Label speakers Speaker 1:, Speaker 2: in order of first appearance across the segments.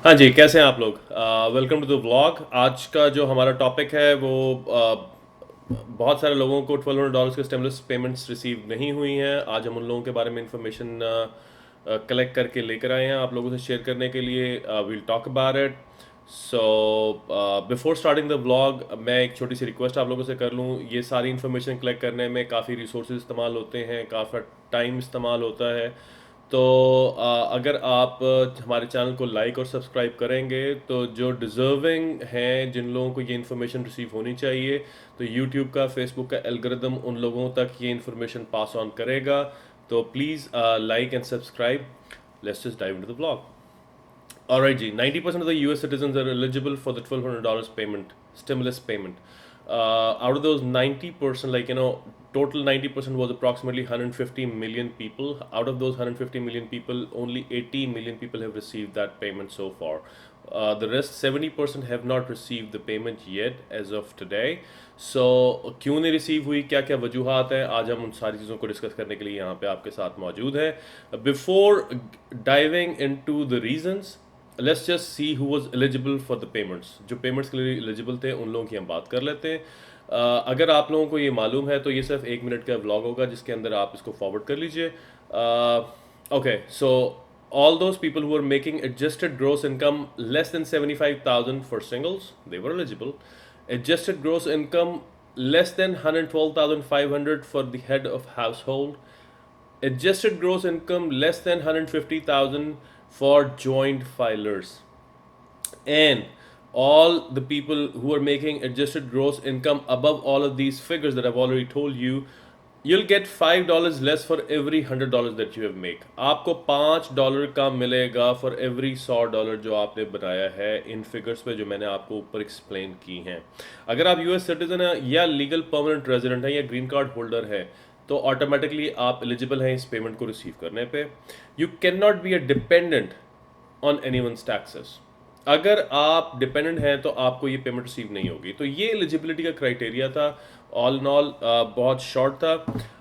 Speaker 1: हाँ जी, कैसे हैं आप लोग? Welcome to the vlog. आज का जो हमारा टॉपिक है वो बहुत सारे लोगों को $1200 के स्टिमुलस पेमेंट्स रिसीव नहीं हुई हैं। आज हम उन लोगों के बारे में इंफॉर्मेशन कलेक्ट करके लेकर आए हैं आप लोगों से शेयर करने के लिए। We'll talk about it. So before starting the vlog मैं एक छोटी सी रिक्वेस्ट आप लोगों से कर लूँ। ये सारी इन्फॉर्मेशन कलेक्ट करने में काफ़ी रिसोर्स इस्तेमाल होते हैं, काफ़ी टाइम इस्तेमाल होता है। तो अगर आप हमारे चैनल को लाइक और सब्सक्राइब करेंगे तो जो डिज़र्विंग हैं, जिन लोगों को ये इन्फॉर्मेशन रिसीव होनी चाहिए, तो यूट्यूब का, फेसबुक का एल्गोरिदम उन लोगों तक ये इन्फॉर्मेशन पास ऑन करेगा। तो please like and subscribe. Let's just dive into the blog. Alright, G. 90% of the US citizens are eligible for the $1,200 payment, stimulus payment. Out of those 90%, total 90% was approximately 150 million people. Out of those 150 million people, only 80 million people have received that payment so far. The rest 70% have not received the payment yet as of today. So क्यों नहीं receive हुई, क्या क्या वजूहात हैं, आज हम उन सारी चीज़ों को डिस्कस करने के लिए यहाँ पे आपके साथ मौजूद है। Before diving into the reasons, let's just see who was eligible for the payments. जो पेमेंट्स के लिए एलिजिबल थे उन लोगों की हम बात कर लेते हैं। अगर आप लोगों को ये मालूम है तो ये सिर्फ 1 मिनट का व्लॉग होगा जिसके अंदर आप इसको फॉरवर्ड कर लीजिए। Okay, so all those people who were making adjusted gross income less than 75,000 for singles, they were eligible. Adjusted gross income less than 112,500 for the head of household. Adjusted gross income less than 150,000 for joint filers. And all the people who are making adjusted gross income above all of these figures that I've already told you, you'll get $5 less for every $100 that you have make. आपको $5 का मिलेगा for every $100 जो आपने बनाया है इन figures पे जो मैंने आपको ऊपर एक्सप्लेन की हैं। अगर आप यूएस सिटीजन हैं या लीगल परमानेंट रेजिडेंट हैं या ग्रीन कार्ड होल्डर है तो ऑटोमेटिकली आप एलिजिबल हैं इस पेमेंट को रिसीव करने पे। You can not be a dependent on anyone's taxes. अगर आप डिपेंडेंट हैं तो आपको ये पेमेंट रिसीव नहीं होगी। तो ये एलिजिबिलिटी का क्राइटेरिया था। ऑल इन ऑल बहुत शॉर्ट था।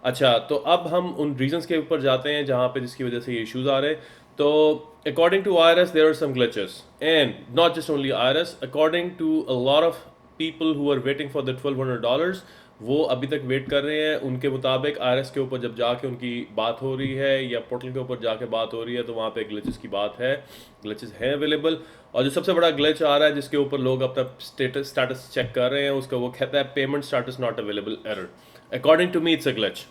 Speaker 1: अच्छा, तो अब हम उन रीजंस के ऊपर जाते हैं जहाँ पे जिसकी वजह से ये इश्यूज आ रहे हैं। तो according to IRS there are some glitches, and not just only IRS, according to a lot of people who are waiting for the $1,200, वो अभी तक वेट कर रहे हैं। उनके मुताबिक IRS के ऊपर जब जाके उनकी बात हो रही है या पोर्टल के ऊपर जाके बात हो रही है तो वहाँ पे ग्लिचेस की बात है, ग्लिचेस हैं अवेलेबल। और जो सबसे बड़ा ग्लिच आ रहा है जिसके ऊपर लोग अपना स्टेटस चेक कर रहे हैं, उसका वो कहता है payment status not available error. According to me it's a glitch.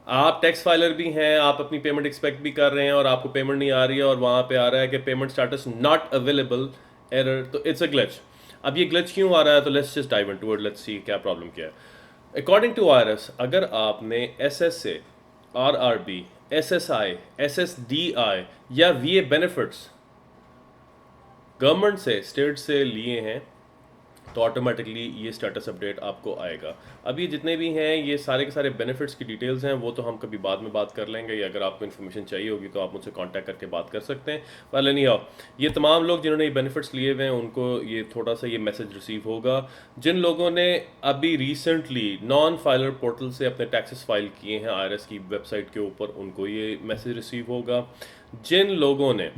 Speaker 1: आप टैक्स फाइलर भी हैं, आप अपनी पेमेंट एक्सपेक्ट भी कर रहे हैं और आपको पेमेंट नहीं आ रही है और वहाँ पे आ रहा है कि payment status not available error, तो इट्स अ ग्लिच। अब ये ग्लिच क्यों आ रहा है, तो let's just dive into it, let's see क्या प्रॉब्लम क्या है। अकॉर्डिंग टू IRS, अगर आपने SSA, RRB, SSI, SSDI या VA बेनिफिट्स गवर्नमेंट से, स्टेट से लिए हैं तो ऑटोमेटिकली ये स्टेटस अपडेट आपको आएगा। अब ये जितने भी हैं ये सारे के सारे बेनिफिट्स की डिटेल्स हैं, वो तो हम कभी बाद में बात कर लेंगे, या अगर आपको इन्फॉर्मेशन चाहिए होगी तो आप मुझसे कांटेक्ट करके बात कर सकते हैं। पहले नहीं आओ, ये तमाम लोग जिन्होंने ये बेनिफिट्स लिए हुए हैं उनको ये थोड़ा सा ये मैसेज रिसीव होगा। जिन लोगों ने अभी रिसेंटली नॉन फाइलर पोर्टल से अपने टैक्सेस फाइल किए हैं IRS की वेबसाइट के ऊपर, उनको ये मैसेज रिसीव होगा। जिन लोगों ने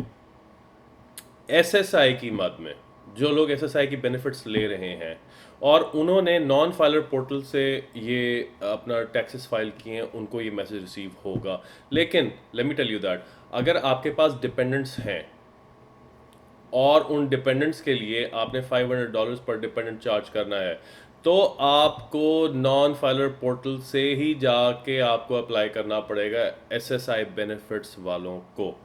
Speaker 1: SSI की मद में, जो लोग SSI की बेनिफिट्स ले रहे हैं और उन्होंने नॉन फाइलर पोर्टल से ये अपना टैक्सेस फाइल किए हैं, उनको ये मैसेज रिसीव होगा। लेकिन let me tell you that अगर आपके पास डिपेंडेंट्स हैं और उन डिपेंडेंट्स के लिए आपने $500 पर डिपेंडेंट चार्ज करना है, तो आपको नॉन फाइलर पोर्टल से ही जाके आपको अप्लाई करना पड़ेगा SSI बेनिफिट्स वालों को।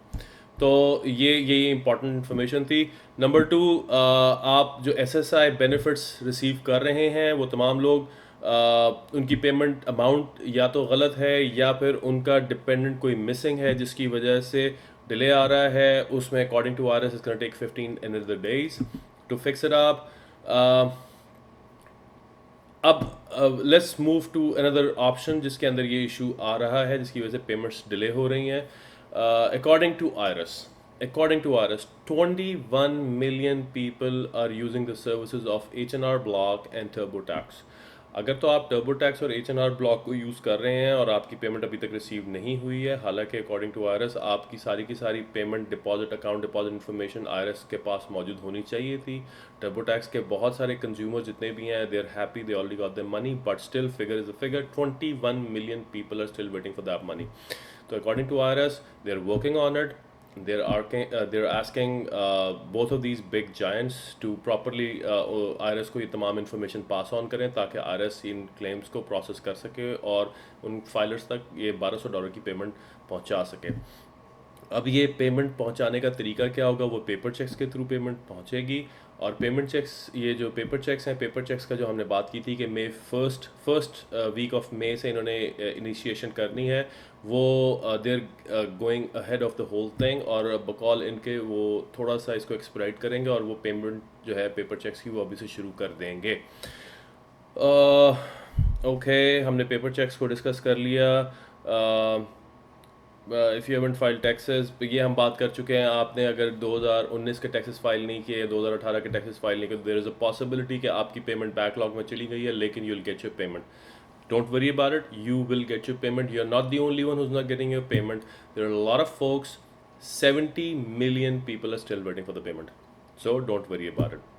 Speaker 1: तो ये इंपॉर्टेंट इन्फॉर्मेशन थी। नंबर 2, आप जो SSI बेनिफिट्स रिसीव कर रहे हैं वो तमाम लोग उनकी पेमेंट अमाउंट या तो गलत है या फिर उनका डिपेंडेंट कोई मिसिंग है जिसकी वजह से डिले आ रहा है। उसमें according to IRS it's gonna take 15 another days to fix it up. अब let's move to another option जिसके अंदर ये इशू आ रहा है जिसकी वजह से पेमेंट्स डिले हो रही हैं। According to IRS, 21 million people are using the services of H&R Block and TurboTax. अगर तो आप टर्बोटैक्स और H&R ब्लॉक को यूज़ कर रहे हैं और आपकी पेमेंट अभी तक रिसीव नहीं हुई है, हालांकि अकॉर्डिंग टू आईआरएस आपकी की सारी payment deposit account deposit information IRS के पास मौजूद होनी चाहिए थी। टर्बोटैक्स के बहुत सारे कंज्यूमर जितने भी हैं, they are happy, they already got their money, but still figure is a figure, 21 million people are still waiting for that money. तो according to IRS they are working on it. they're asking both of these big giants to properly IRS को ये तमाम information pass on करें ताकि IRS इन claims को process कर सके और उन फाइलर्स तक ये $1200 की पेमेंट पहुंचा सके। अब ये पेमेंट पहुंचाने का तरीका क्या होगा? वो पेपर चेक्स के थ्रू पेमेंट पहुंचेगी। और पेमेंट चेक्स, ये जो पेपर चेक्स हैं, पेपर चेक्स का जो हमने बात की थी कि May first week of May से इन्होंने इनिशिएशन करनी है, वो they're going ahead of the whole thing, और बकौल इनके वो थोड़ा सा इसको एक्सपेडाइट करेंगे और वो पेमेंट जो है पेपर चेक्स की वो अभी से शुरू कर देंगे। ओके, हमने पेपर चेक्स को डिस्कस कर लिया। If you haven't file taxes, ये हम बात कर चुके हैं। आपने अगर 2019 के टैक्सेस फाइल नहीं किए, 2018 के टैक्सेस फाइल नहीं किए, तो देयर इज़ अ पॉसिबिलिटी कि आपकी पेमेंट बैकलॉग में चली गई है, लेकिन you will get your payment. Don't worry about it, you will get your payment. You're not the only one who's not getting your payment. There are a lot of folks, 70 million people are still waiting for the payment. So don't worry about it.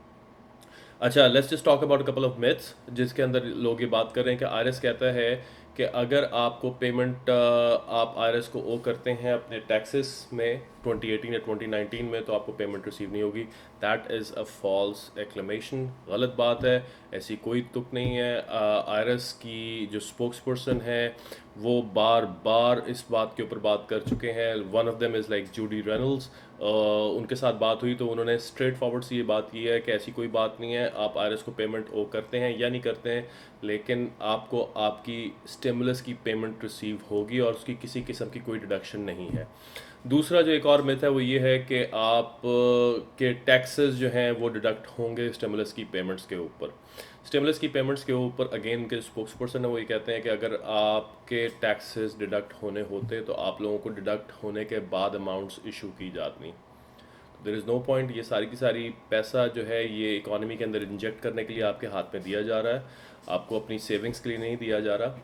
Speaker 1: अच्छा, let's just talk about couple of myths जिसके अंदर लोग ये बात कर रहे हैं कि आईआरएस कहता है कि अगर आपको पेमेंट आप आईआरएस को ओ करते हैं अपने टैक्सेस में 2018 या 2019 में, तो आपको पेमेंट रिसीव नहीं होगी। दैट इज़ अ फॉल्स एक्लेमेशन, गलत बात है, ऐसी कोई तुक नहीं है। आईआरएस की जो स्पोक्स पर्सन है वो बार बार इस बात के ऊपर बात कर चुके हैं। One of them is like Judy Reynolds. उनके साथ बात हुई तो उन्होंने स्ट्रेट फॉरवर्ड से ये बात की है कि ऐसी कोई बात नहीं है, आप आईआरएस को पेमेंट ओ करते हैं या नहीं करते हैं, लेकिन आपको आपकी स्टिमुलस की पेमेंट रिसीव होगी और उसकी किसी किस्म की कोई डिडक्शन नहीं है। दूसरा जो एक और मिथ है वो ये है कि आप के टैक्सेस जो हैं वो डिडक्ट होंगे स्टिमुलस की पेमेंट्स के ऊपर। स्टिमुलस की पेमेंट्स के ऊपर अगेन के स्पोक्स पर्सन है वो ये कहते हैं कि अगर आपके टैक्सेस डिडक्ट होने होते तो आप लोगों को डिडक्ट होने के बाद अमाउंट्स इशू की जाती। There is no point. ये सारी की सारी पैसा जो है ये इकॉनमी के अंदर इंजेक्ट करने के लिए आपके हाथ में दिया जा रहा है, आपको अपनी सेविंग्स के लिए नहीं दिया जा रहा,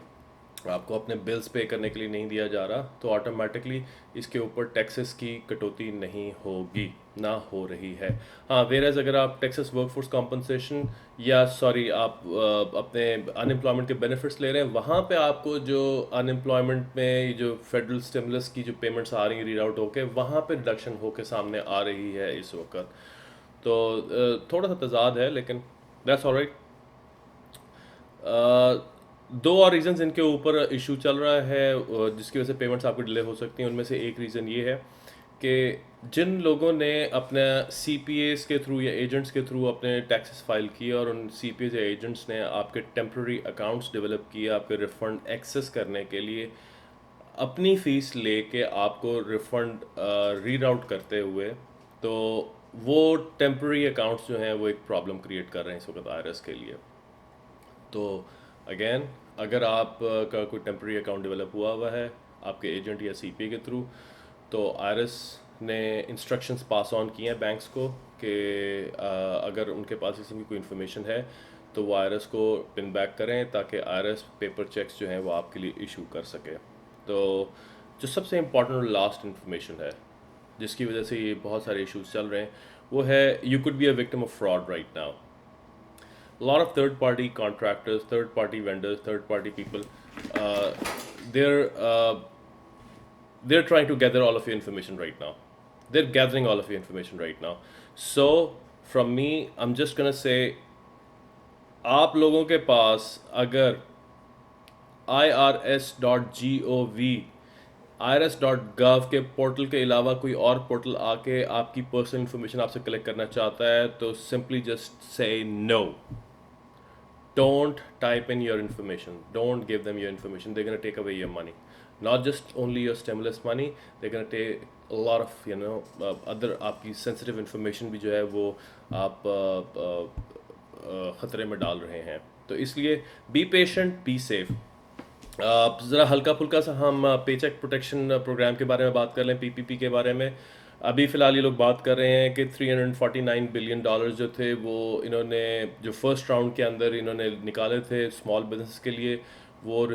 Speaker 1: आपको अपने बिल्स पे करने के लिए नहीं दिया जा रहा, तो ऑटोमेटिकली इसके ऊपर टैक्सेस की कटौती नहीं होगी, ना हो रही है। हाँ, वेयरएज अगर आप टैक्सेस वर्कफोर्स कॉम्पनसेशन या सॉरी आप अपने अनएम्प्लॉयमेंट के बेनिफिट्स ले रहे हैं, वहाँ पे आपको जो अनएम्प्लॉयमेंट में जो फेडरल स्टिमुलस की जो पेमेंट्स आ रही हैं रीड आउट होके, वहाँ पे रिडक्शन होके सामने आ रही है इस वक्त। तो थोड़ा सा तजाद है, लेकिन दैट्स ऑलराइट। दो और रीज़न्स इनके ऊपर इशू चल रहा है जिसकी वजह से पेमेंट्स आपको डिले हो सकती हैं। उनमें से एक रीज़न ये है कि जिन लोगों ने अपने CPAs के थ्रू या एजेंट्स के थ्रू अपने टैक्सेस फाइल किए और उन CPAs या एजेंट्स ने आपके टेम्प्रेरी अकाउंट्स डेवलप किए आपके रिफ़ंड एक्सेस करने के लिए, अपनी फ़ीस लेके आपको रिफ़ंड रीड आउट करते हुए, तो वो टेम्प्रेरी अकाउंट्स जो हैं वो एक प्रॉब्लम क्रिएट कर रहे हैं इस वक्त IRS के लिए। तो अगेन अगर आप का कोई टेम्प्रेरी अकाउंट डेवलप हुआ है आपके एजेंट या CPA के थ्रू, तो IRS ने इंस्ट्रक्शंस पास ऑन किए हैं बैंक्स को कि अगर उनके पास इस की कोई इन्फॉर्मेशन है तो वो IRS को पिन बैक करें ताकि IRS पेपर चेक्स जो हैं वो आपके लिए इशू कर सके। तो जो सबसे इम्पॉर्टेंट और लास्ट इन्फॉर्मेशन है जिसकी वजह से ये बहुत सारे इश्यूज चल रहे हैं वो है you could be a victim of fraud right now. A lot of third-party contractors, third-party vendors, third-party people, they're trying to gather all of your information right now. They're gathering all of your information right now. So from me, I'm just gonna say, आप लोगों के पास अगर irs.gov irs.gov के portal के अलावा कोई और portal आके आपकी पर्सनल इन्फॉर्मेशन आपसे कलेक्ट करना चाहता है तो simply just say no. Don't type in your information. Don't give them your information. They're going to take away your money. Not just only your stimulus money. They're going to take a lot of other आपकी sensitive information भी जो है वो आप ख़तरे में डाल रहे हैं। तो इसलिए be patient, be safe. ज़रा हल्का फुल्का सा हम पेचेक प्रोटेक्शन प्रोग्राम के बारे में बात कर लें, PPP के बारे में। अभी फ़िलहाल ये लोग बात कर रहे हैं कि $349 बिलियन जो थे वो इन्होंने जो फर्स्ट राउंड के अंदर इन्होंने निकाले थे स्मॉल बिजनेस के लिए वो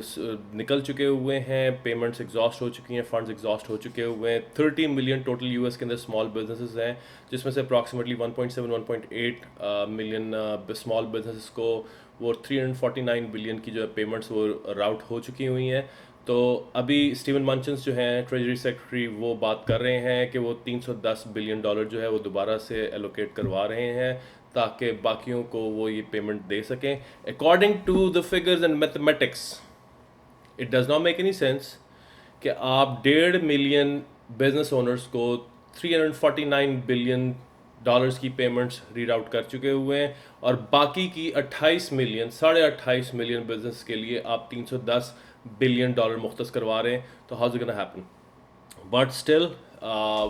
Speaker 1: निकल चुके हुए हैं, पेमेंट्स एग्जॉस्ट हो चुकी हैं, फंड्स एग्जॉस्ट हो चुके हुए हैं। 30 मिलियन टोटल यूएस के अंदर स्मॉल बिजनेसेस हैं, जिसमें से अप्रॉक्सीमेटली 1.7 1.8 मिलियन स्मॉल बिजनेसेस को वो 349 बिलियन की जो पेमेंट्स वो राउट हो चुकी हुई हैं। तो अभी स्टीवन मंचन्स जो हैं ट्रेजरी सेक्रेटरी वो बात कर रहे हैं कि वो $310 बिलियन जो है वो दोबारा से एलोकेट करवा रहे हैं ताकि बाकियों को वो ये पेमेंट दे सकें। According to the figures and mathematics it does not make any sense कि आप 1.5 मिलियन बिजनेस ओनर्स को 349 बिलियन की पेमेंट्स रीड आउट कर चुके हुए हैं और बाकी की 28 मिलियन 28.5 मिलियन बिजनेस के लिए आप $310 बिलियन मुख्तस करवा रहे हैं। तो how is gonna happen? But still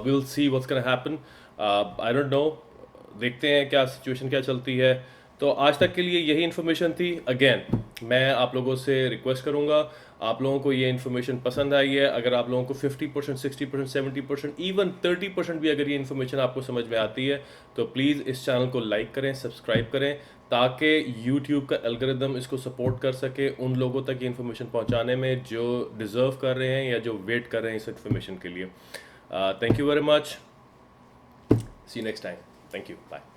Speaker 1: will see what's gonna happen. I don't know, देखते हैं क्या सिचुएशन क्या चलती है। तो आज तक के लिए यही इन्फॉर्मेशन थी। अगेन मैं आप लोगों से रिक्वेस्ट करूंगा, आप लोगों को ये इन्फॉर्मेशन पसंद आई है, अगर आप लोगों को 50%, 60%, 70%, इवन 30% भी अगर ये इन्फॉर्मेशन आपको समझ में आती है तो प्लीज़ इस चैनल को लाइक करें, सब्सक्राइब करें, ताकि YouTube का एल्गोरिदम इसको सपोर्ट कर सके उन लोगों तक ये इन्फॉर्मेशन पहुंचाने में जो डिज़र्व कर रहे हैं या जो वेट कर रहे हैं इस इन्फॉर्मेशन के लिए। Thank you very much, see you next time, thank you, bye.